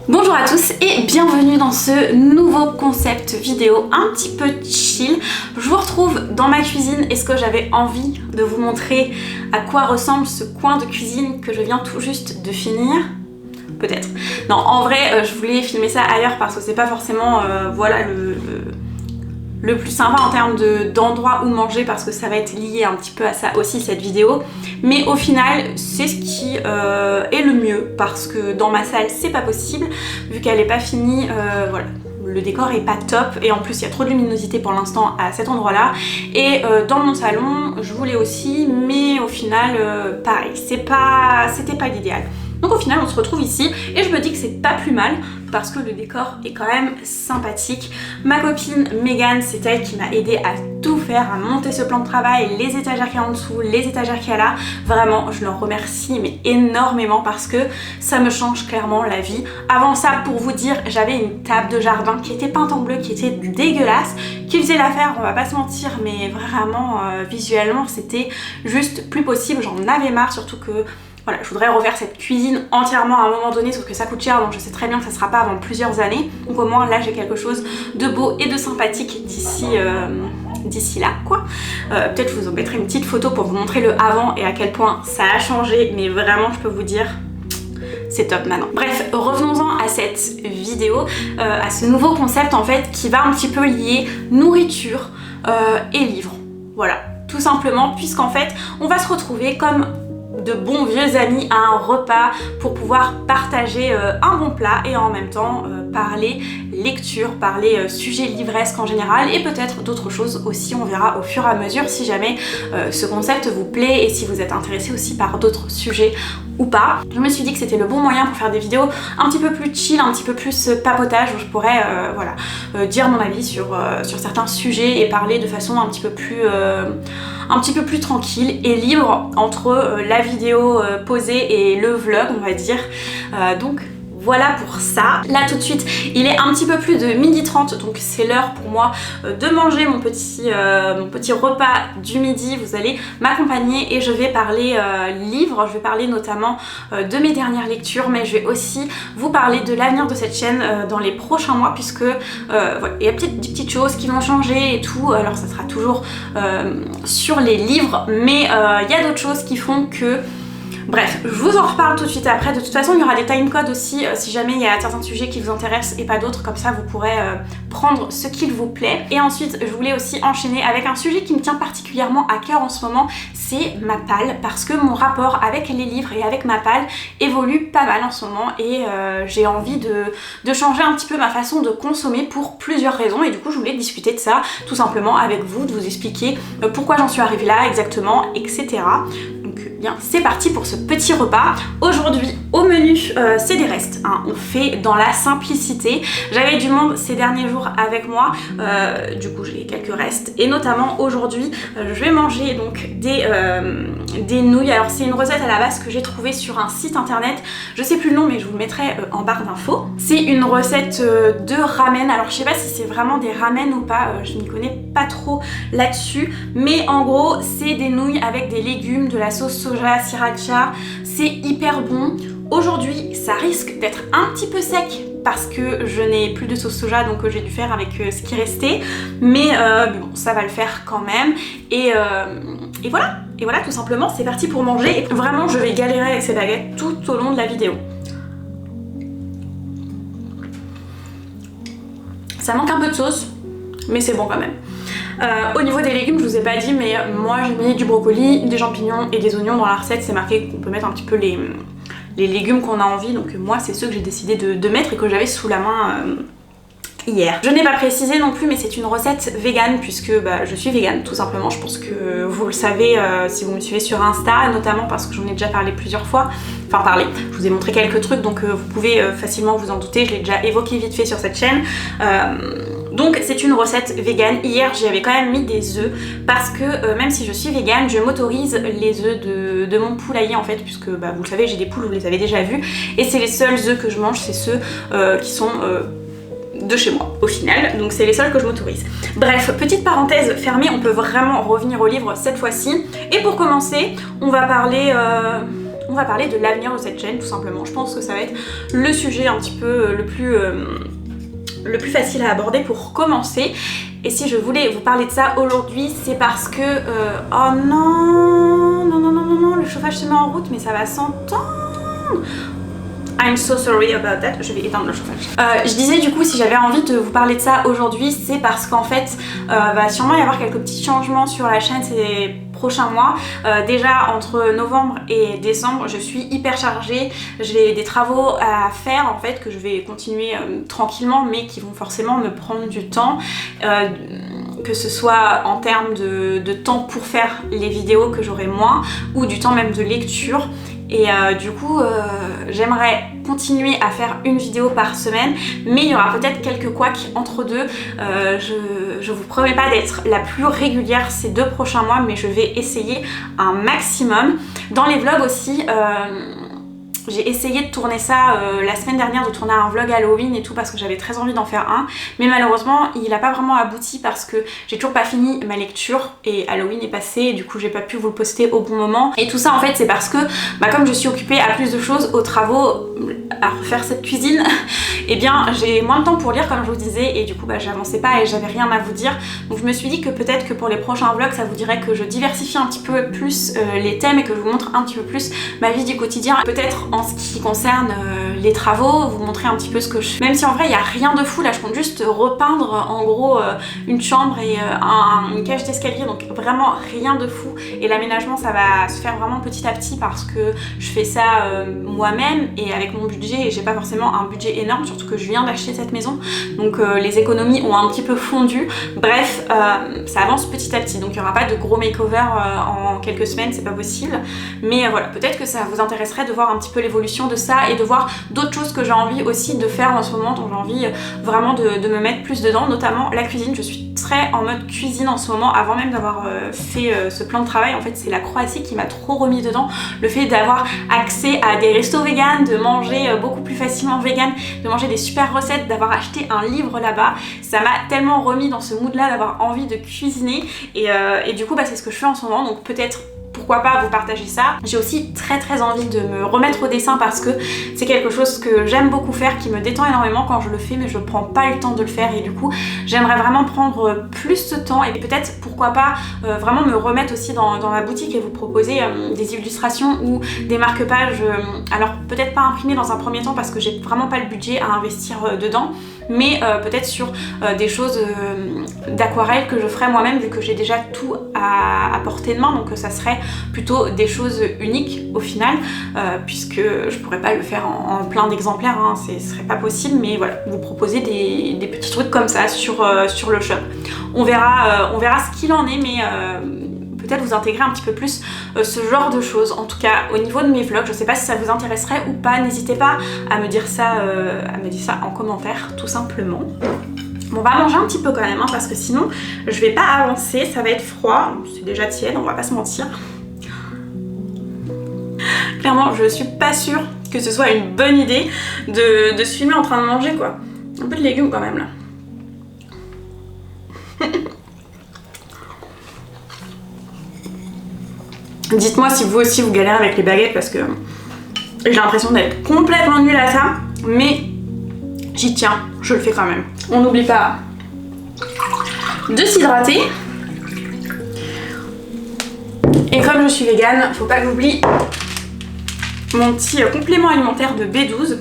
Bonjour à tous et bienvenue dans ce nouveau concept vidéo un petit peu chill. Je vous retrouve dans ma cuisine et ce que j'avais envie de vous montrer à quoi ressemble ce coin de cuisine que je viens tout juste de finir. Peut-être. Non, en vrai, je voulais filmer ça ailleurs parce que c'est pas forcément voilà, le plus sympa en termes d'endroit où manger parce que ça va être lié un petit peu à ça aussi cette vidéo. Mais au final, c'est ce qui est le mieux parce que dans ma salle, c'est pas possible vu qu'elle est pas finie. Voilà. Le décor est pas top et en plus il y a trop de luminosité pour l'instant à cet endroit là et dans mon salon je voulais aussi, mais au final pareil, c'était pas l'idéal. Donc au final on se retrouve ici et je me dis que c'est pas plus mal parce que le décor est quand même sympathique. Ma copine Megan, c'est elle qui m'a aidé à tout faire, à monter ce plan de travail, les étagères qu'il y a en dessous, les étagères qu'il y a là. Vraiment, je leur remercie mais énormément parce que ça me change clairement la vie. Avant ça, pour vous dire, j'avais une table de jardin qui était peinte en bleu, qui était dégueulasse, qui faisait l'affaire, on va pas se mentir, mais vraiment visuellement c'était juste plus possible. J'en avais marre, surtout que voilà, je voudrais refaire cette cuisine entièrement à un moment donné, sauf que ça coûte cher, donc je sais très bien que ça sera pas avant plusieurs années. Donc au moins là j'ai quelque chose de beau et de sympathique d'ici là quoi. Peut-être je vous en mettrai une petite photo pour vous montrer le avant et à quel point ça a changé, mais vraiment je peux vous dire c'est top maintenant. Bref, revenons-en à cette vidéo, à ce nouveau concept en fait qui va un petit peu lier nourriture et livres. Voilà, tout simplement, puisqu'en fait on va se retrouver comme de bons vieux amis à un repas pour pouvoir partager un bon plat et en même temps parler lecture, parler sujet livresque en général et peut-être d'autres choses aussi, on verra au fur et à mesure si jamais ce concept vous plaît et si vous êtes intéressé aussi par d'autres sujets ou pas. Je me suis dit que c'était le bon moyen pour faire des vidéos un petit peu plus chill, un petit peu plus papotage où je pourrais voilà, dire mon avis sur certains sujets et parler de façon un petit peu plus tranquille et libre entre la vidéo posée et le vlog on va dire. Donc voilà pour ça. Là tout de suite il est un petit peu plus de 12h30 donc c'est l'heure pour moi de manger mon petit repas du midi. Vous allez m'accompagner et je vais parler livres, je vais parler notamment de mes dernières lectures, mais je vais aussi vous parler de l'avenir de cette chaîne dans les prochains mois puisque voilà, il y a peut-être des petites choses qui vont changer et tout, alors ça sera toujours sur les livres, mais il y a d'autres choses qui font que bref, je vous en reparle tout de suite après. De toute façon, il y aura des timecodes aussi si jamais il y a certains sujets qui vous intéressent et pas d'autres. Comme ça, vous pourrez prendre ce qu'il vous plaît. Et ensuite, je voulais aussi enchaîner avec un sujet qui me tient particulièrement à cœur en ce moment. C'est Mappal, parce que mon rapport avec les livres et avec Mappal évolue pas mal en ce moment. Et j'ai envie de changer un petit peu ma façon de consommer pour plusieurs raisons. Et du coup, je voulais discuter de ça tout simplement avec vous, de vous expliquer pourquoi j'en suis arrivée là exactement, etc. Donc bien, c'est parti pour ce petit repas. Aujourd'hui au menu c'est des restes, hein. On fait dans la simplicité. J'avais du monde ces derniers jours avec moi, du coup j'ai quelques restes et notamment aujourd'hui je vais manger donc des nouilles. Alors c'est une recette à la base que j'ai trouvée sur un site internet, je sais plus le nom mais je vous le mettrai en barre d'infos. C'est une recette de ramen, alors je sais pas si c'est vraiment des ramen ou pas, je m'y connais pas trop là-dessus, mais en gros c'est des nouilles avec des légumes, de la sauce soja, sriracha, c'est hyper bon. Aujourd'hui ça risque d'être un petit peu sec parce que je n'ai plus de sauce soja donc j'ai dû faire avec ce qui restait, mais bon ça va le faire quand même et voilà. Et voilà, tout simplement c'est parti pour manger. Et vraiment je vais galérer avec ces baguettes tout au long de la vidéo. Ça manque un peu de sauce mais c'est bon quand même. Au niveau des légumes, je vous ai pas dit, mais moi j'ai mis du brocoli, des champignons et des oignons dans la recette. C'est marqué qu'on peut mettre un petit peu les légumes qu'on a envie, donc moi c'est ceux que j'ai décidé de mettre et que j'avais sous la main hier. Je n'ai pas précisé non plus, mais c'est une recette vegan puisque je suis vegan tout simplement. Je pense que vous le savez si vous me suivez sur Insta, notamment parce que j'en ai déjà parlé plusieurs fois. Enfin je vous ai montré quelques trucs donc vous pouvez facilement vous en douter, je l'ai déjà évoqué vite fait sur cette chaîne. Donc c'est une recette vegan. Hier j'y avais quand même mis des œufs parce que même si je suis vegan, je m'autorise les œufs de mon poulailler en fait, puisque vous le savez j'ai des poules, vous les avez déjà vus, et c'est les seuls œufs que je mange, c'est ceux qui sont de chez moi au final, donc c'est les seuls que je m'autorise. Bref, petite parenthèse fermée, on peut vraiment revenir au livre cette fois-ci. Et pour commencer, on va parler va parler de l'avenir de cette chaîne tout simplement. Je pense que ça va être le sujet un petit peu le plus facile à aborder pour commencer. Et si je voulais vous parler de ça aujourd'hui, c'est parce que... oh non, le chauffage se met en route, mais ça va s'entendre. I'm so sorry about that. Je vais éteindre le chauffage. Je disais du coup, si j'avais envie de vous parler de ça aujourd'hui, c'est parce qu'en fait, va sûrement y avoir quelques petits changements sur la chaîne ces prochains mois. Déjà entre novembre et décembre, je suis hyper chargée. J'ai des travaux à faire en fait que je vais continuer tranquillement, mais qui vont forcément me prendre du temps. Que ce soit en termes de temps pour faire les vidéos que j'aurai moins, ou du temps même de lecture. Et du coup, j'aimerais continuer à faire une vidéo par semaine, mais il y aura peut-être quelques couacs entre deux. Je vous promets pas d'être la plus régulière ces 2 prochains mois, mais je vais essayer un maximum. Dans les vlogs aussi, j'ai essayé de tourner ça la semaine dernière, de tourner un vlog Halloween et tout parce que j'avais très envie d'en faire un, mais malheureusement il n'a pas vraiment abouti parce que j'ai toujours pas fini ma lecture et Halloween est passé et du coup j'ai pas pu vous le poster au bon moment. Et tout ça en fait c'est parce que comme je suis occupée à plus de choses, aux travaux, à refaire cette cuisine, et bien j'ai moins de temps pour lire comme je vous disais, et du coup j'avançais pas et j'avais rien à vous dire. Donc je me suis dit que peut-être que pour les prochains vlogs ça vous dirait que je diversifie un petit peu plus les thèmes et que je vous montre un petit peu plus ma vie du quotidien. Peut-être en ce qui concerne les travaux, vous montrer un petit peu ce que je fais. Même si en vrai il n'y a rien de fou, là je compte juste repeindre en gros une chambre et une cage d'escalier, donc vraiment rien de fou. Et l'aménagement ça va se faire vraiment petit à petit parce que je fais ça moi-même et avec mon budget, et j'ai pas forcément un budget énorme, surtout que je viens d'acheter cette maison, donc les économies ont un petit peu fondu. Bref, ça avance petit à petit, donc il n'y aura pas de gros makeover en quelques semaines, c'est pas possible. Mais voilà, peut-être que ça vous intéresserait de voir un petit peu l'évolution de ça et de voir d'autres choses que j'ai envie aussi de faire en ce moment, dont j'ai envie vraiment de me mettre plus dedans, notamment la cuisine. Je suis très en mode cuisine en ce moment, avant même d'avoir fait ce plan de travail. En fait c'est la Croatie qui m'a trop remis dedans, le fait d'avoir accès à des restos véganes, de manger beaucoup plus facilement vegan, de manger des super recettes, d'avoir acheté un livre là-bas, ça m'a tellement remis dans ce mood là d'avoir envie de cuisiner, et du coup c'est ce que je fais en ce moment. Donc peut-être pourquoi pas vous partager ça. J'ai aussi très envie de me remettre au dessin parce que c'est quelque chose que j'aime beaucoup faire, qui me détend énormément quand je le fais, mais je prends pas le temps de le faire, et du coup j'aimerais vraiment prendre plus de temps, et peut-être pourquoi pas vraiment me remettre aussi dans ma boutique et vous proposer des illustrations ou des marque-pages, alors peut-être pas imprimées dans un premier temps parce que j'ai vraiment pas le budget à investir dedans, mais peut-être sur des choses d'aquarelle que je ferai moi-même, vu que j'ai déjà tout à portée de main, donc ça serait plutôt des choses uniques au final, puisque je pourrais pas le faire en plein d'exemplaires, hein, ce serait pas possible, mais voilà, vous proposer des petits trucs comme ça sur le shop. On verra ce qu'il en est, mais peut-être vous intégrer un petit peu plus ce genre de choses. En tout cas au niveau de mes vlogs, je sais pas si ça vous intéresserait ou pas, n'hésitez pas à me dire ça en commentaire tout simplement. Bon, on va manger un petit peu quand même, hein, parce que sinon je vais pas avancer, ça va être froid, c'est déjà tiède, on va pas se mentir. Clairement je suis pas sûre que ce soit une bonne idée de se filmer en train de manger quoi. Un peu de légumes quand même là. Dites-moi si vous aussi vous galérez avec les baguettes, parce que j'ai l'impression d'être complètement nulle à ça, mais j'y tiens, je le fais quand même. On n'oublie pas de s'hydrater. Et comme je suis végane, faut pas que j'oublie mon petit complément alimentaire de B12.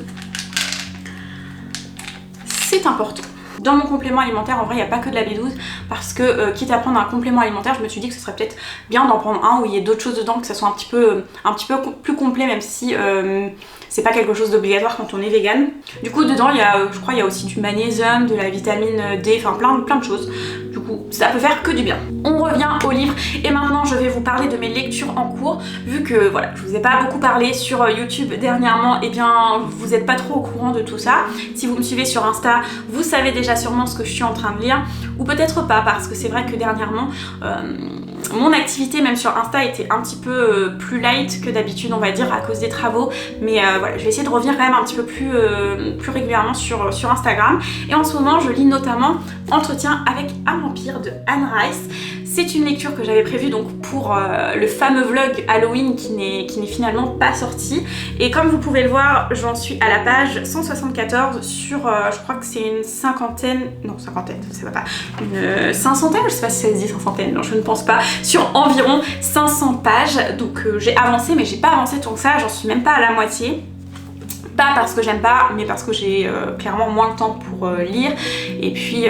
C'est important. Dans mon complément alimentaire, en vrai, il n'y a pas que de la B12, parce que quitte à prendre un complément alimentaire, je me suis dit que ce serait peut-être bien d'en prendre un où il y ait d'autres choses dedans, que ça soit un petit peu plus complet, même si c'est pas quelque chose d'obligatoire quand on est vegan. Du coup, dedans, je crois il y a aussi du magnésium, de la vitamine D, enfin plein de choses. Du coup, ça peut faire que du bien. On revient au livre, et maintenant je vais vous parler de mes lectures en cours, vu que voilà, je vous ai pas beaucoup parlé sur YouTube dernièrement, et bien vous êtes pas trop au courant de tout ça. Si vous me suivez sur Insta, vous savez déjà sûrement ce que je suis en train de lire, ou peut-être pas, parce que c'est vrai que dernièrement mon activité même sur Insta était un petit peu plus light que d'habitude, on va dire, à cause des travaux, mais voilà, je vais essayer de revenir quand même un petit peu plus régulièrement sur Instagram. Et en ce moment je lis notamment Entretien avec un vampire de Anne Rice. C'est une lecture que j'avais prévue donc pour le fameux vlog Halloween qui n'est finalement pas sorti. Et comme vous pouvez le voir, j'en suis à la page 174 sur, je crois que c'est une cinquantaine, non cinquantaine, ça va pas, une cinquantaine, je sais pas si ça se dit cinquantaine, non je ne pense pas, sur environ 500 pages. Donc j'ai avancé, mais j'ai pas avancé tant que ça, j'en suis même pas à la moitié. Pas parce que j'aime pas, mais parce que j'ai clairement moins de temps pour lire. Et puis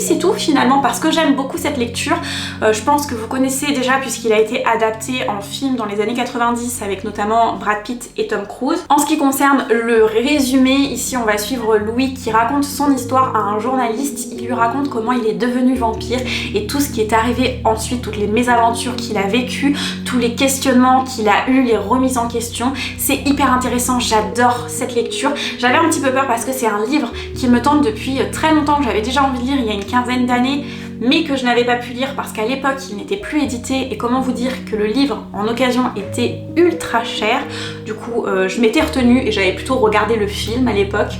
c'est tout finalement, parce que j'aime beaucoup cette lecture. Je pense que vous connaissez déjà puisqu'il a été adapté en film dans les années 90 avec notamment Brad Pitt et Tom Cruise. En ce qui concerne le résumé, ici on va suivre Louis qui raconte son histoire à un journaliste. Il lui raconte comment il est devenu vampire et tout ce qui est arrivé ensuite, toutes les mésaventures qu'il a vécues, tous les questionnements qu'il a eu, les remises en question. C'est hyper intéressant, j'adore cette lecture. J'avais un petit peu peur parce que c'est un livre qui me tente depuis très longtemps, que j'avais déjà envie de lire il y a une quinzaine d'années, mais que je n'avais pas pu lire parce qu'à l'époque il n'était plus édité. Et comment vous dire que le livre en occasion était ultra cher. Du coup je m'étais retenue et j'avais plutôt regardé le film à l'époque.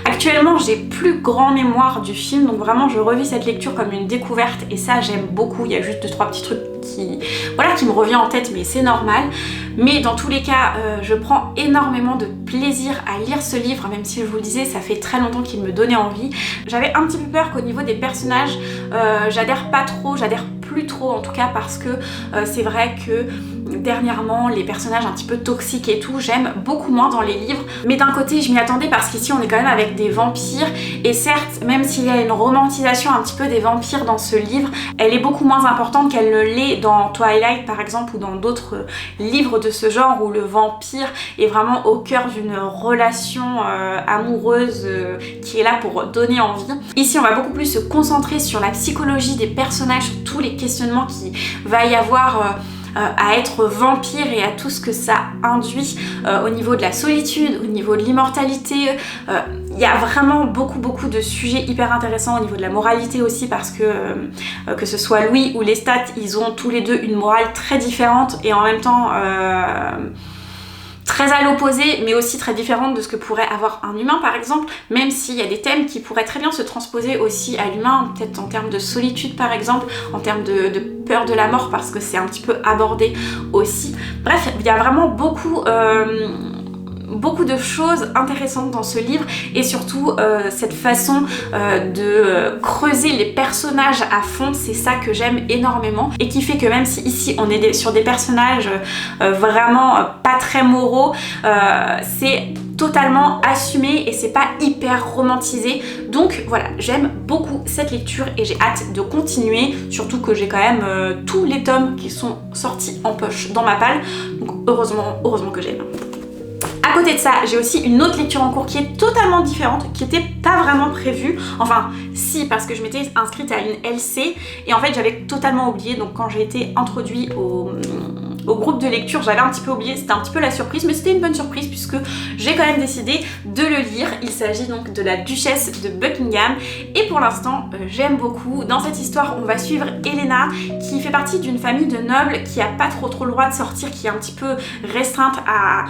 Actuellement j'ai plus grand mémoire du film, donc vraiment je revis cette lecture comme une découverte et ça j'aime beaucoup. Il y a juste 2-3 petits trucs qui me revient en tête, mais c'est normal. Mais dans tous les cas je prends énormément de plaisir à lire ce livre, même si je vous le disais ça fait très longtemps qu'il me donnait envie. J'avais un petit peu peur qu'au niveau des personnages j'adhère pas trop, j'adhère plus trop en tout cas, parce que c'est vrai que dernièrement les personnages un petit peu toxiques et tout, j'aime beaucoup moins dans les livres. Mais d'un côté je m'y attendais parce qu'ici on est quand même avec des vampires, et certes même s'il y a une romantisation un petit peu des vampires dans ce livre, elle est beaucoup moins importante qu'elle ne l'est dans Twilight par exemple, ou dans d'autres livres de ce genre où le vampire est vraiment au cœur d'une relation amoureuse qui est là pour donner envie. Ici on va beaucoup plus se concentrer sur la psychologie des personnages, sur tous les questionnements qu'il va y avoir à être vampire et à tout ce que ça induit au niveau de la solitude, au niveau de l'immortalité. Il y a vraiment beaucoup de sujets hyper intéressants au niveau de la moralité aussi, parce que ce soit Louis ou Lestat, ils ont tous les deux une morale très différente et en même temps très à l'opposé, mais aussi très différente de ce que pourrait avoir un humain par exemple, même s'il y a des thèmes qui pourraient très bien se transposer aussi à l'humain, peut-être en termes de solitude par exemple, en termes de peur de la mort, parce que c'est un petit peu abordé aussi. Bref, il y a vraiment beaucoup de choses intéressantes dans ce livre, et surtout cette façon de creuser les personnages à fond, c'est ça que j'aime énormément, et qui fait que même si ici on est sur des personnages vraiment pas très moraux, c'est totalement assumé et c'est pas hyper romantisé. Donc voilà, j'aime beaucoup cette lecture et j'ai hâte de continuer, surtout que j'ai quand même tous les tomes qui sont sortis en poche dans ma palle, donc heureusement que j'aime. À côté de ça, j'ai aussi une autre lecture en cours qui est totalement différente, qui n'était pas vraiment prévue. Enfin, si, parce que je m'étais inscrite à une LC et en fait j'avais totalement oublié. Donc quand j'ai été introduite au groupe de lecture, j'avais un petit peu oublié, c'était un petit peu la surprise, mais c'était une bonne surprise puisque j'ai quand même décidé de le lire. Il s'agit donc de la Duchesse de Buckingham et pour l'instant j'aime beaucoup. Dans cette histoire on va suivre Helena qui fait partie d'une famille de nobles qui a pas trop le droit de sortir, qui est un petit peu restreinte à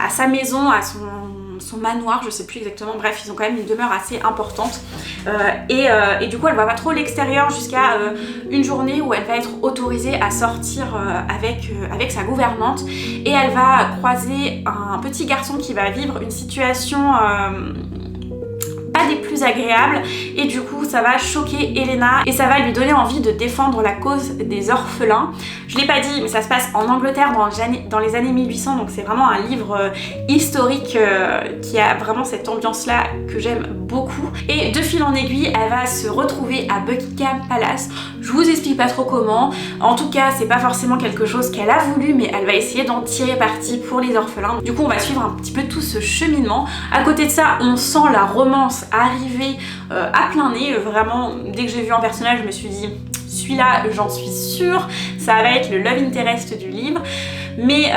sa maison, à son manoir, je sais plus exactement, bref ils ont quand même une demeure assez importante et du coup elle voit pas trop l'extérieur jusqu'à une journée où elle va être autorisée à sortir avec sa gouvernante, et elle va croiser un petit garçon qui va vivre une situation pas des plus agréables, et du coup ça va choquer Helena et ça va lui donner envie de défendre la cause des orphelins. Je l'ai pas dit mais ça se passe en Angleterre dans les années 1800, donc c'est vraiment un livre historique qui a vraiment cette ambiance là que j'aime beaucoup, et de fil en aiguille elle va se retrouver à Buckingham Palace. Je vous explique pas trop comment, en tout cas c'est pas forcément quelque chose qu'elle a voulu, mais elle va essayer d'en tirer parti pour les orphelins. Du coup on va suivre un petit peu tout ce cheminement. À côté de ça on sent la romance arriver à plein nez, vraiment dès que j'ai vu un personnage je me suis dit celui-là j'en suis sûre, ça va être le love interest du livre. Mais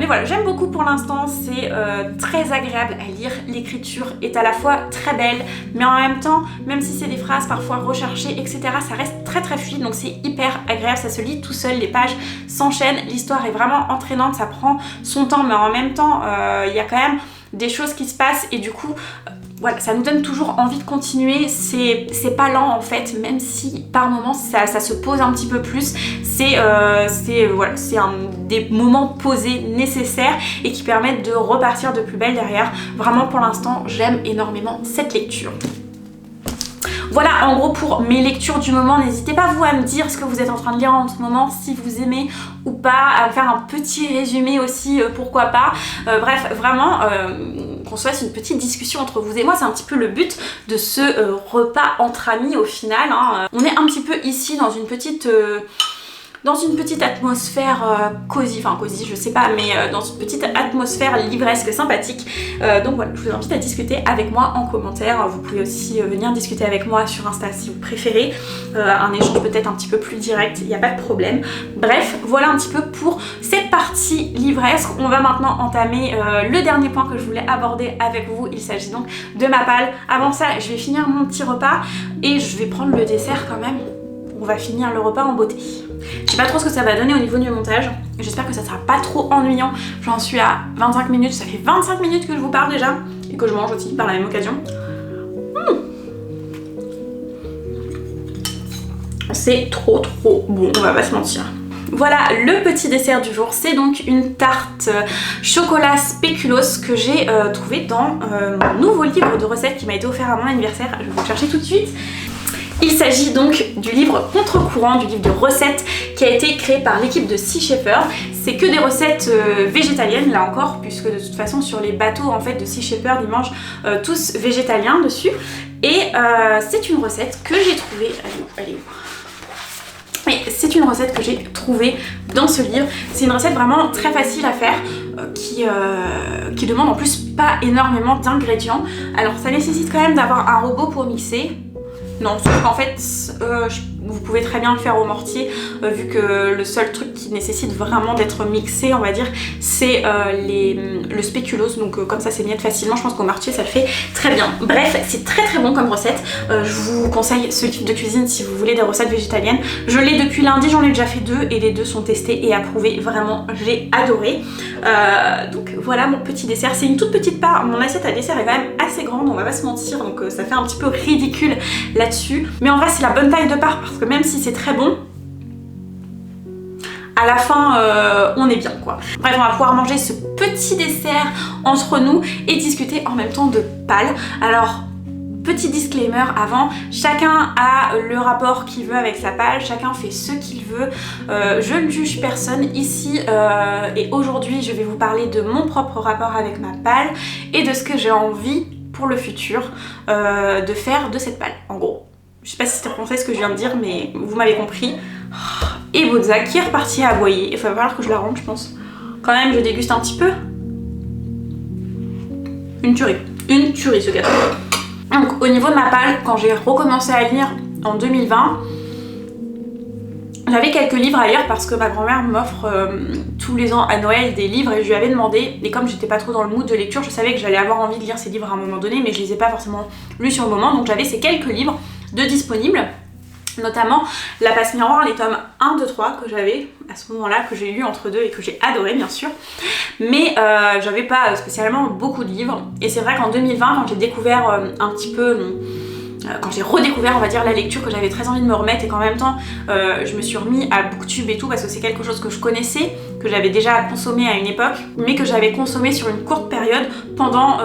voilà, j'aime beaucoup pour l'instant, c'est très agréable à lire, l'écriture est à la fois très belle, mais en même temps, même si c'est des phrases parfois recherchées, etc., ça reste très fluide, donc c'est hyper agréable, ça se lit tout seul, les pages s'enchaînent, l'histoire est vraiment entraînante, ça prend son temps, mais en même temps, il y a quand même des choses qui se passent, et du coup, voilà, ça nous donne toujours envie de continuer, c'est pas lent en fait, même si par moments ça se pose un petit peu plus, voilà, c'est des moments posés nécessaires et qui permettent de repartir de plus belle derrière. Vraiment pour l'instant j'aime énormément cette lecture. Voilà en gros pour mes lectures du moment. N'hésitez pas vous à me dire ce que vous êtes en train de lire en ce moment, si vous aimez ou pas, à me faire un petit résumé aussi, pourquoi pas. Bref, vraiment qu'on se fasse une petite discussion entre vous et moi, c'est un petit peu le but de ce repas entre amis au final, hein. On est un petit peu ici dans une petite atmosphère cosy, enfin cosy je sais pas, mais dans une petite atmosphère livresque sympathique. Donc voilà, je vous invite à discuter avec moi en commentaire. Vous pouvez aussi venir discuter avec moi sur Insta si vous préférez. Un échange peut-être un petit peu plus direct, il n'y a pas de problème. Bref, voilà un petit peu pour cette partie livresque. On va maintenant entamer le dernier point que je voulais aborder avec vous. Il s'agit donc de ma palle. Avant ça, je vais finir mon petit repas et je vais prendre le dessert quand même. On va finir le repas en beauté. Je sais pas trop ce que ça va donner au niveau du montage. J'espère que ça sera pas trop ennuyant. J'en suis à 25 minutes. Ça fait 25 minutes que je vous parle déjà. Et que je mange aussi par la même occasion. C'est trop bon, on va pas se mentir. Voilà le petit dessert du jour, c'est donc une tarte chocolat spéculoos que j'ai trouvé dans mon nouveau livre de recettes qui m'a été offert à mon anniversaire. Je vais vous le chercher tout de suite. Il s'agit donc du livre Contre-courant, du livre de recettes qui a été créé par l'équipe de Sea Shepherd. C'est que des recettes végétaliennes là encore, puisque de toute façon sur les bateaux en fait de Sea Shepherd ils mangent tous végétaliens dessus. Et c'est une recette que j'ai trouvée. Elle est où? C'est une recette que j'ai trouvée dans ce livre. C'est une recette vraiment très facile à faire qui demande en plus pas énormément d'ingrédients. Alors ça nécessite quand même d'avoir un robot pour mixer. Non, sauf qu'en fait, vous pouvez très bien le faire au mortier, vu que le seul truc qui nécessite vraiment d'être mixé, on va dire, c'est le spéculoos. Donc comme ça, c'est miette facilement. Je pense qu'au mortier, ça le fait très bien. Bref, c'est très bon comme recette. Je vous conseille ce livre de cuisine si vous voulez des recettes végétaliennes. Je l'ai depuis lundi, j'en ai déjà fait 2 et les 2 sont testés et approuvés. Vraiment, j'ai adoré. Donc voilà mon petit dessert. C'est une toute petite part. Mon assiette à dessert est quand même assez grande, on va pas se mentir. Donc ça fait un petit peu ridicule là-dessus. Mais en vrai, c'est la bonne taille de part parce que même si c'est très bon, à la fin, on est bien quoi. Bref, on va pouvoir manger ce petit dessert entre nous et discuter en même temps de pâle. Alors, petit disclaimer avant, chacun a le rapport qu'il veut avec sa palle, chacun fait ce qu'il veut. Je ne juge personne ici et aujourd'hui, je vais vous parler de mon propre rapport avec ma palle et de ce que j'ai envie pour le futur de faire de cette palle, en gros. Je sais pas si c'était français ce que je viens de dire, mais vous m'avez compris. Et Boza qui est reparti à aboyer. Il va falloir que je la rentre, je pense. Quand même, je déguste un petit peu. Une tuerie ce gâteau. Donc au niveau de ma palle, quand j'ai recommencé à lire en 2020, j'avais quelques livres à lire parce que ma grand-mère m'offre tous les ans à Noël des livres et je lui avais demandé, et comme j'étais pas trop dans le mood de lecture, je savais que j'allais avoir envie de lire ces livres à un moment donné, mais je les ai pas forcément lus sur le moment, donc j'avais ces quelques livres de disponibles, notamment La Passe Miroir, les tomes 1, 2, 3 que j'avais à ce moment-là, que j'ai lu entre deux et que j'ai adoré bien sûr, mais j'avais pas spécialement beaucoup de livres, et c'est vrai qu'en 2020, quand j'ai découvert un petit peu... quand j'ai redécouvert on va dire la lecture, que j'avais très envie de me remettre et qu'en même temps je me suis remis à Booktube et tout parce que c'est quelque chose que je connaissais, que j'avais déjà consommé à une époque mais que j'avais consommé sur une courte période pendant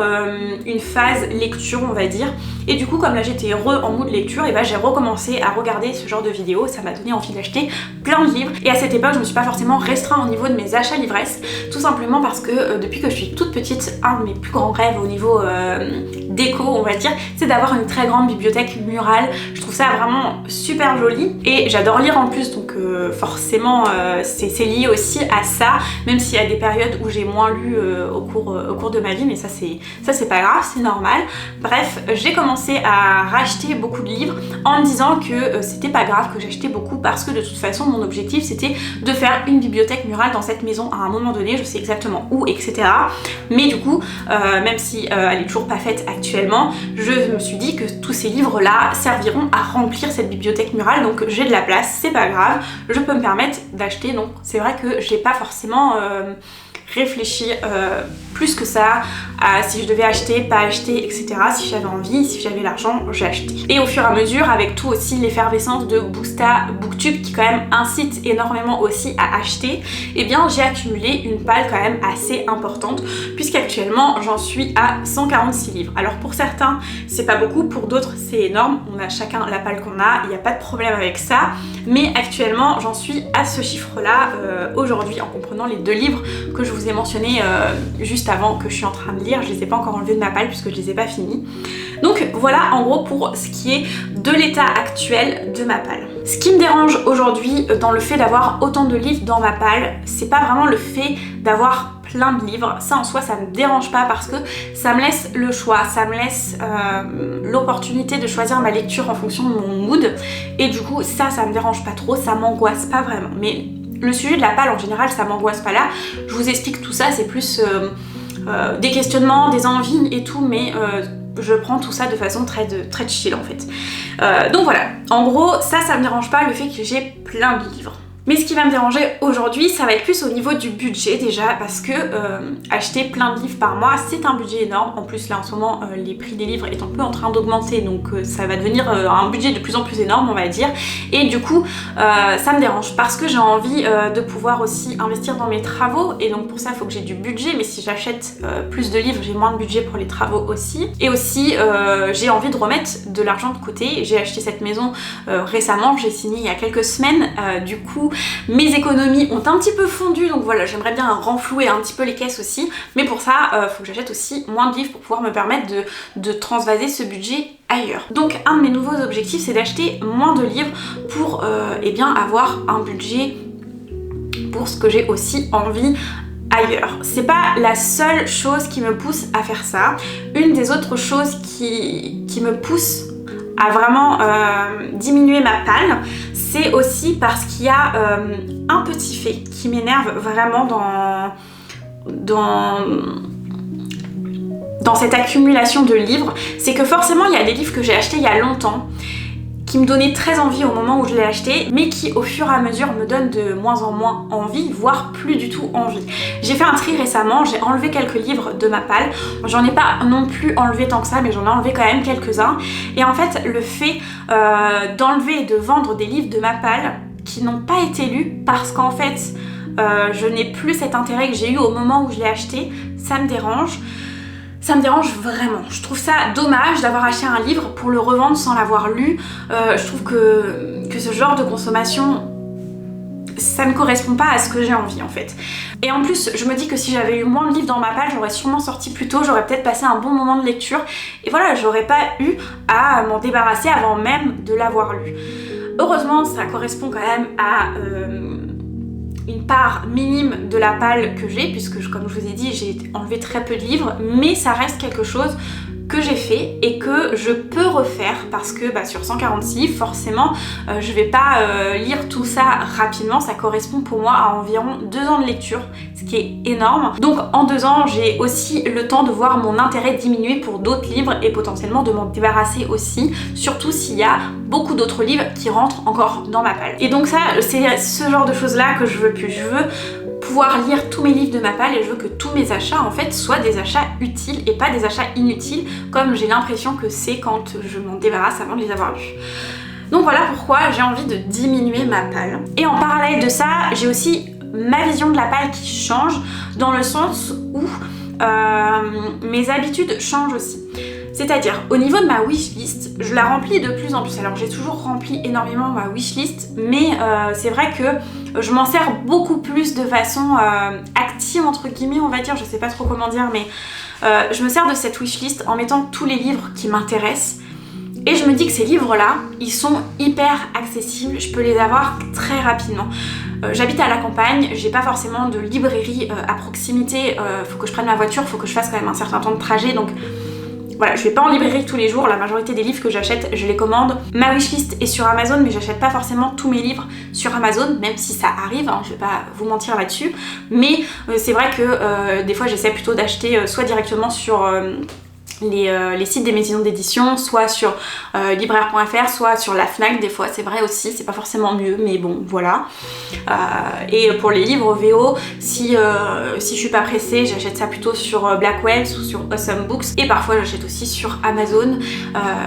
une phase lecture on va dire, et du coup comme là j'étais en mood lecture et bah j'ai recommencé à regarder ce genre de vidéos, ça m'a donné envie d'acheter plein de livres et à cette époque je me suis pas forcément restreint au niveau de mes achats livresques, tout simplement parce que depuis que je suis toute petite, un de mes plus grands rêves au niveau déco on va dire, c'est d'avoir une très grande bibliothèque murale. Je trouve ça vraiment super joli et j'adore lire en plus, donc forcément c'est lié aussi à ça, même s'il y a des périodes où j'ai moins lu au cours de ma vie, mais ça c'est pas grave, c'est normal. Bref, j'ai commencé à racheter beaucoup de livres en me disant que c'était pas grave que j'achetais beaucoup parce que de toute façon mon objectif c'était de faire une bibliothèque murale dans cette maison à un moment donné, je sais exactement où, etc. Mais du coup, même si elle est toujours pas faite actuellement, je me suis dit que tous ces livres là serviront à remplir cette bibliothèque murale, donc j'ai de la place, c'est pas grave, je peux me permettre d'acheter, donc c'est vrai que j'ai pas forcément réfléchi plus que ça à si je devais acheter, pas acheter, etc. Si j'avais envie, si j'avais l'argent, j'ai acheté. Et au fur et à mesure, avec tout aussi l'effervescence de Booksta, Booktube qui quand même incite énormément aussi à acheter, eh bien j'ai accumulé une palle quand même assez importante puisqu'actuellement j'en suis à 146 livres. Alors pour certains c'est pas beaucoup, pour d'autres c'est énorme, on a chacun la palle qu'on a, il n'y a pas de problème avec ça, mais actuellement j'en suis à ce chiffre là aujourd'hui en comprenant les 2 livres que je vous ai mentionnés juste avant que je suis en train de lire. Je les ai pas encore enlevés de ma palle puisque je les ai pas finis. Donc voilà en gros pour ce qui est de l'état actuel de ma palle. Ce qui me dérange aujourd'hui dans le fait d'avoir autant de livres dans ma palle, c'est pas vraiment le fait d'avoir plein de livres, ça en soi ça me dérange pas parce que ça me laisse le choix, ça me laisse l'opportunité de choisir ma lecture en fonction de mon mood et du coup ça me dérange pas trop, ça m'angoisse pas vraiment. Mais le sujet de la palle en général ça m'angoisse pas là, je vous explique tout ça, c'est plus des questionnements, des envies et tout, mais je prends tout ça de façon très chill en fait. Donc voilà, en gros ça me dérange pas le fait que j'ai plein de livres. Mais ce qui va me déranger aujourd'hui, ça va être plus au niveau du budget déjà, parce que acheter plein de livres par mois, c'est un budget énorme. En plus là en ce moment, les prix des livres est un peu en train d'augmenter, donc ça va devenir un budget de plus en plus énorme on va dire. Et du coup, ça me dérange parce que j'ai envie de pouvoir aussi investir dans mes travaux, et donc pour ça il faut que j'ai du budget, mais si j'achète plus de livres, j'ai moins de budget pour les travaux aussi. Et aussi, j'ai envie de remettre de l'argent de côté. J'ai acheté cette maison récemment, j'ai signé il y a quelques semaines, du coup mes économies ont un petit peu fondu, donc voilà, j'aimerais bien renflouer un petit peu les caisses aussi, mais pour ça faut que j'achète aussi moins de livres pour pouvoir me permettre de transvaser ce budget ailleurs. Donc un de mes nouveaux objectifs c'est d'acheter moins de livres pour eh bien avoir un budget pour ce que j'ai aussi envie ailleurs. C'est pas la seule chose qui me pousse à faire ça. Une des autres choses qui me pousse à vraiment diminuer ma palle, c'est aussi parce qu'il y a un petit fait qui m'énerve vraiment dans cette accumulation de livres, c'est que forcément il y a des livres que j'ai achetés il y a longtemps, qui me donnaient très envie au moment où je l'ai acheté, mais qui au fur et à mesure me donnent de moins en moins envie, voire plus du tout envie. J'ai fait un tri récemment, j'ai enlevé quelques livres de ma palle, j'en ai pas non plus enlevé tant que ça, mais j'en ai enlevé quand même quelques-uns, et en fait le fait d'enlever et de vendre des livres de ma palle qui n'ont pas été lus parce qu'en fait je n'ai plus cet intérêt que j'ai eu au moment où je l'ai acheté, ça me dérange. Ça me dérange vraiment. Je trouve ça dommage d'avoir acheté un livre pour le revendre sans l'avoir lu. Je trouve que ce genre de consommation, ça ne correspond pas à ce que j'ai envie en fait. Et en plus, je me dis que si j'avais eu moins de livres dans ma palle, j'aurais sûrement sorti plus tôt, j'aurais peut-être passé un bon moment de lecture. Et voilà, j'aurais pas eu à m'en débarrasser avant même de l'avoir lu. Heureusement, ça correspond quand même à une part minime de la palle que j'ai, puisque comme je vous ai dit, j'ai enlevé très peu de livres, mais ça reste quelque chose que j'ai fait et que je peux refaire parce que sur 146 livres, forcément, je vais pas lire tout ça rapidement. Ça correspond pour moi à environ 2 ans de lecture, ce qui est énorme. Donc en 2 ans, j'ai aussi le temps de voir mon intérêt diminuer pour d'autres livres et potentiellement de m'en débarrasser aussi, surtout s'il y a beaucoup d'autres livres qui rentrent encore dans ma palle. Et donc ça, c'est ce genre de choses là que je veux plus. Je veux pouvoir lire tous mes livres de ma palle et je veux que tous mes achats en fait soient des achats utiles et pas des achats inutiles comme j'ai l'impression que c'est quand je m'en débarrasse avant de les avoir lus. Donc voilà pourquoi j'ai envie de diminuer ma palle. Et en parallèle de ça, j'ai aussi ma vision de la palle qui change dans le sens où mes habitudes changent aussi. C'est-à-dire, au niveau de ma wishlist, je la remplis de plus en plus. Alors j'ai toujours rempli énormément ma wishlist, mais c'est vrai que je m'en sers beaucoup plus de façon active, entre guillemets, on va dire, je sais pas trop comment dire, mais je me sers de cette wishlist en mettant tous les livres qui m'intéressent. Et je me dis que ces livres-là, ils sont hyper accessibles, je peux les avoir très rapidement. J'habite à la campagne, j'ai pas forcément de librairie à proximité, faut que je prenne ma voiture, faut que je fasse quand même un certain temps de trajet, donc voilà, je vais pas en librairie tous les jours, la majorité des livres que j'achète, je les commande. Ma wishlist est sur Amazon, mais j'achète pas forcément tous mes livres sur Amazon, même si ça arrive, hein, je vais pas vous mentir là-dessus. Mais c'est vrai que des fois j'essaie plutôt d'acheter soit directement sur les sites des maisons d'édition, soit sur libraire.fr, soit sur la Fnac, des fois c'est vrai aussi, c'est pas forcément mieux, mais bon voilà. Et pour les livres VO, si je suis pas pressée, j'achète ça plutôt sur Blackwells ou sur Awesome Books, et parfois j'achète aussi sur Amazon.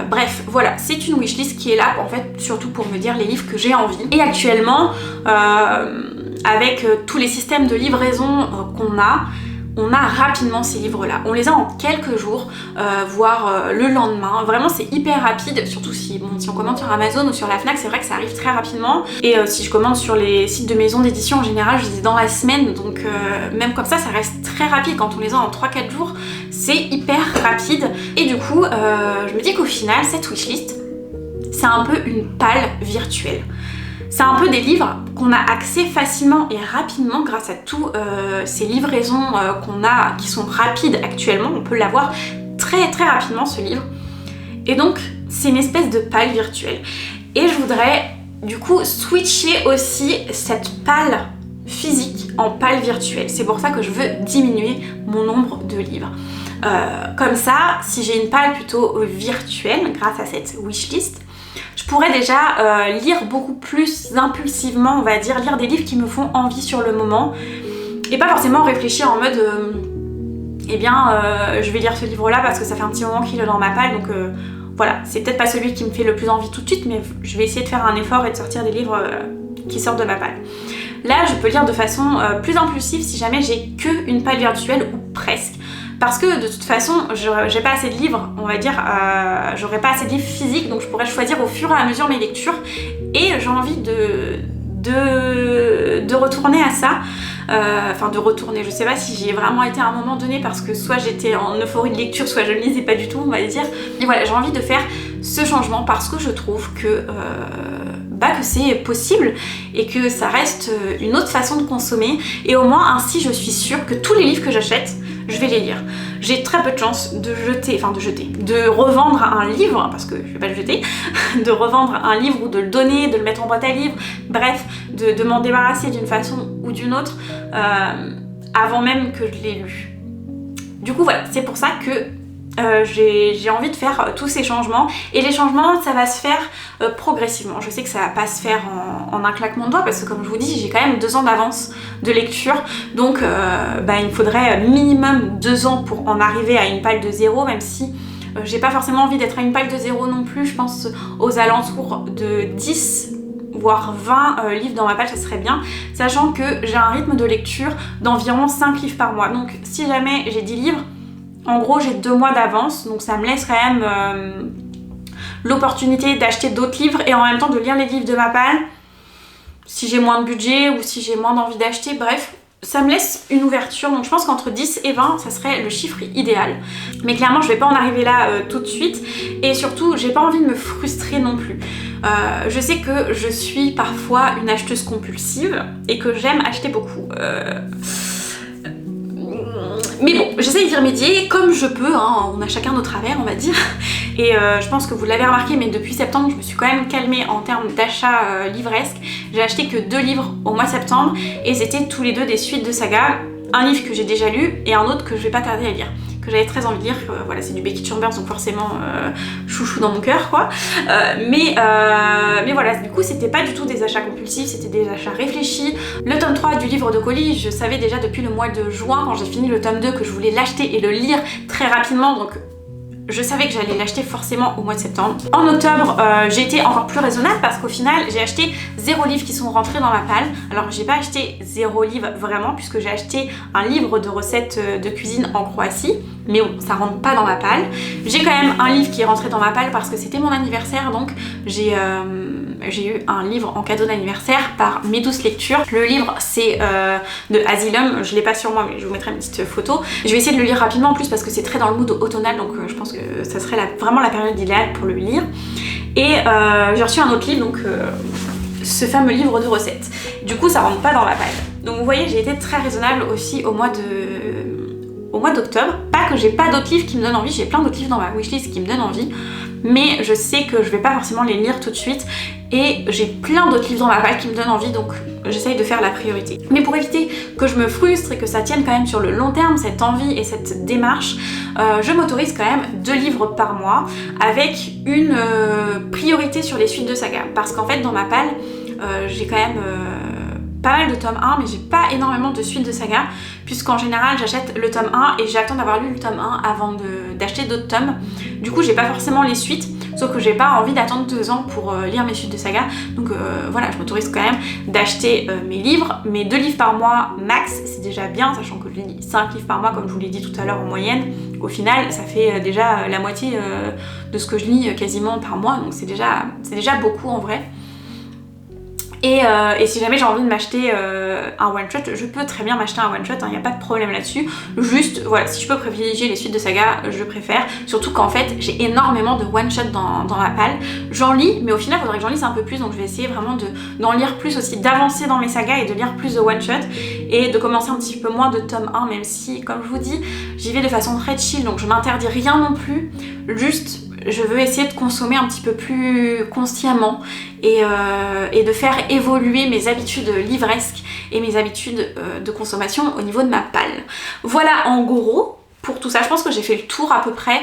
Bref, voilà, c'est une wishlist qui est là en fait surtout pour me dire les livres que j'ai envie. Et actuellement, avec tous les systèmes de livraison qu'on a, on a rapidement ces livres-là. On les a en quelques jours, voire le lendemain. Vraiment, c'est hyper rapide, surtout si on commande sur Amazon ou sur la Fnac, c'est vrai que ça arrive très rapidement. Et si je commande sur les sites de maisons d'édition, en général, je les ai dans la semaine. Donc même comme ça reste très rapide. Quand on les a en 3-4 jours, c'est hyper rapide. Et du coup, je me dis qu'au final, cette wishlist, c'est un peu une palle virtuelle. C'est un peu des livres qu'on a accès facilement et rapidement grâce à tous ces livraisons qu'on a, qui sont rapides actuellement. On peut l'avoir très très rapidement ce livre. Et donc c'est une espèce de palle virtuelle. Et je voudrais du coup switcher aussi cette palle physique en palle virtuelle. C'est pour ça que je veux diminuer mon nombre de livres. Comme ça, si j'ai une palle plutôt virtuelle grâce à cette wishlist, je pourrais déjà lire beaucoup plus impulsivement, on va dire, lire des livres qui me font envie sur le moment et pas forcément réfléchir en mode je vais lire ce livre-là parce que ça fait un petit moment qu'il est dans ma palle, donc voilà, c'est peut-être pas celui qui me fait le plus envie tout de suite, mais je vais essayer de faire un effort et de sortir des livres qui sortent de ma palle. Là, je peux lire de façon plus impulsive si jamais j'ai qu'une palle virtuelle ou presque. Parce que de toute façon, j'ai pas assez de livres, on va dire, j'aurais pas assez de livres physiques, donc je pourrais choisir au fur et à mesure mes lectures. Et j'ai envie de retourner à ça. Enfin de retourner, je sais pas si j'y ai vraiment été à un moment donné parce que soit j'étais en euphorie de lecture, soit je ne lisais pas du tout, on va dire. Et voilà, j'ai envie de faire ce changement parce que je trouve que c'est possible et que ça reste une autre façon de consommer. Et au moins ainsi je suis sûre que tous les livres que j'achète, je vais les lire. J'ai très peu de chance de revendre un livre, parce que je vais pas le jeter, de revendre un livre ou de le donner, de le mettre en boîte à livres, bref, de m'en débarrasser d'une façon ou d'une autre avant même que je l'ai lu. Du coup voilà, c'est pour ça que j'ai envie de faire tous ces changements, et les changements ça va se faire progressivement. Je sais que ça va pas se faire en un claquement de doigts parce que comme je vous dis j'ai quand même 2 ans d'avance de lecture, donc il me faudrait minimum 2 ans pour en arriver à une palle de 0, même si j'ai pas forcément envie d'être à une palle de 0 non plus. Je pense aux alentours de 10 voire 20 livres dans ma palle, ça serait bien, sachant que j'ai un rythme de lecture d'environ 5 livres par mois. Donc si jamais j'ai 10 livres, en gros j'ai 2 mois d'avance, donc ça me laisse quand même l'opportunité d'acheter d'autres livres et en même temps de lire les livres de ma palle si j'ai moins de budget ou si j'ai moins d'envie d'acheter. Bref, ça me laisse une ouverture, donc je pense qu'entre 10 et 20 ça serait le chiffre idéal. Mais clairement je vais pas en arriver là tout de suite, et surtout j'ai pas envie de me frustrer non plus. Je sais que je suis parfois une acheteuse compulsive et que j'aime acheter beaucoup. Mais bon, j'essaye d'y remédier comme je peux, hein, on a chacun nos travers on va dire. Et je pense que vous l'avez remarqué, mais depuis septembre je me suis quand même calmée en termes d'achat livresque. J'ai acheté que 2 livres au mois de septembre et c'était tous les 2 des suites de saga. Un livre que j'ai déjà lu et un autre que je vais pas tarder à lire, que j'avais très envie de lire. Voilà, c'est du Becky Chambers, donc forcément chouchou dans mon cœur quoi. Mais voilà, du coup c'était pas du tout des achats compulsifs, c'était des achats réfléchis. Le tome 3 du livre de colis, je savais déjà depuis le mois de juin quand j'ai fini le tome 2 que je voulais l'acheter et le lire très rapidement, donc je savais que j'allais l'acheter forcément au mois de septembre. En octobre, j'ai été encore plus raisonnable parce qu'au final, j'ai acheté 0 livres qui sont rentrés dans ma palle. Alors, j'ai pas acheté 0 livres vraiment puisque j'ai acheté un livre de recettes de cuisine en Croatie. Mais bon, ça rentre pas dans ma palle. J'ai quand même un livre qui est rentré dans ma palle parce que c'était mon anniversaire, donc j'ai eu un livre en cadeau d'anniversaire par Mes Douces Lectures. Le livre c'est de Asylum, je l'ai pas sur moi mais je vous mettrai une petite photo. Je vais essayer de le lire rapidement en plus parce que c'est très dans le mood automnal, donc je pense que ça serait vraiment la période idéale pour le lire. Et j'ai reçu un autre livre, donc ce fameux livre de recettes. Du coup ça rentre pas dans ma palle. Donc vous voyez, j'ai été très raisonnable aussi au mois d'octobre. Pas que j'ai pas d'autres livres qui me donnent envie, j'ai plein d'autres livres dans ma wishlist qui me donnent envie, mais je sais que je vais pas forcément les lire tout de suite et j'ai plein d'autres livres dans ma palle qui me donnent envie, donc j'essaye de faire la priorité. Mais pour éviter que je me frustre et que ça tienne quand même sur le long terme, cette envie et cette démarche, je m'autorise quand même 2 livres par mois avec une priorité sur les suites de saga. Parce qu'en fait dans ma palle, j'ai quand même pas mal de tome 1, mais j'ai pas énormément de suites de saga, puisqu'en général j'achète le tome 1 et j'attends d'avoir lu le tome 1 avant d'acheter d'autres tomes. Du coup j'ai pas forcément les suites, sauf que j'ai pas envie d'attendre 2 ans pour lire mes suites de saga. Donc voilà, je m'autorise quand même d'acheter mes livres, mes 2 livres par mois max, c'est déjà bien, sachant que je lis 5 livres par mois comme je vous l'ai dit tout à l'heure en moyenne. Au final ça fait déjà la moitié de ce que je lis quasiment par mois, donc c'est déjà beaucoup en vrai. Et si jamais j'ai envie de m'acheter un one-shot, je peux très bien m'acheter un one-shot, il n'y a pas de problème là-dessus. Juste, voilà, si je peux privilégier les suites de saga, je préfère. Surtout qu'en fait, j'ai énormément de one-shot dans ma palle. J'en lis, mais au final, il faudrait que j'en lise un peu plus, donc je vais essayer vraiment d'en lire plus aussi, d'avancer dans mes sagas et de lire plus de one-shot et de commencer un petit peu moins de tome 1, même si, comme je vous dis, j'y vais de façon très chill, donc je m'interdis rien non plus. Juste, je veux essayer de consommer un petit peu plus consciemment et de faire évoluer mes habitudes livresques et mes habitudes de consommation au niveau de ma palle. Voilà en gros pour tout ça, je pense que j'ai fait le tour à peu près.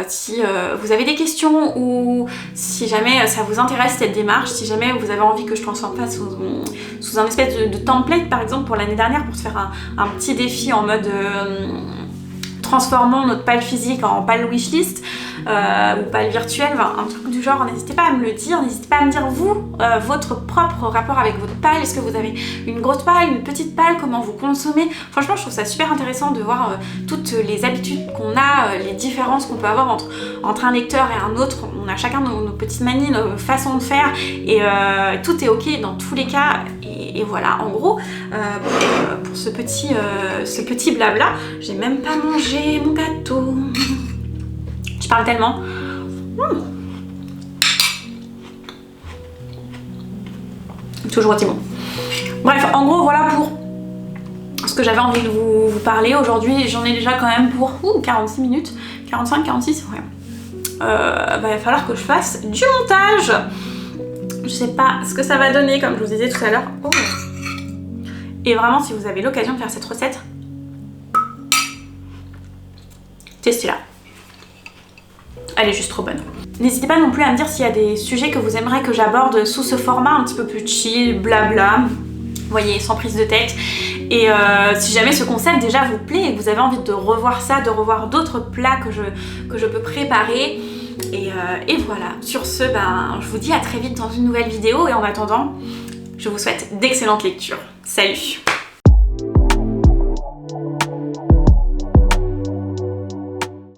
Si vous avez des questions ou si jamais ça vous intéresse cette démarche, si jamais vous avez envie que je transforme pas sous un espèce de template par exemple pour l'année dernière pour se faire un petit défi en mode transformons notre palle physique en palle wishlist ou palle virtuelle, un truc du genre, n'hésitez pas à me le dire, n'hésitez pas à me dire vous, votre propre rapport avec votre palle, est-ce que vous avez une grosse palle, une petite palle, comment vous consommez. Franchement je trouve ça super intéressant de voir toutes les habitudes qu'on a, les différences qu'on peut avoir entre un lecteur et un autre. On a chacun nos petites manies, nos façons de faire et tout est ok dans tous les cas. Et voilà, en gros, pour ce petit blabla, j'ai même pas mangé mon gâteau. Je parle tellement. Toujours aussi bon. Bref, en gros, voilà pour ce que j'avais envie de vous parler. Aujourd'hui, j'en ai déjà quand même pour 46 minutes. 45, 46, ouais. Il va falloir que je fasse du montage. Je sais pas ce que ça va donner, comme je vous disais tout à l'heure. Oh. Et vraiment, si vous avez l'occasion de faire cette recette, testez-la. Elle est juste trop bonne. N'hésitez pas non plus à me dire s'il y a des sujets que vous aimeriez que j'aborde sous ce format un petit peu plus chill, blabla, vous voyez, sans prise de tête. Et si jamais ce concept déjà vous plaît et que vous avez envie de revoir ça, de revoir d'autres plats que je peux préparer. Et voilà, sur ce, je vous dis à très vite dans une nouvelle vidéo et en attendant, je vous souhaite d'excellentes lectures. Salut!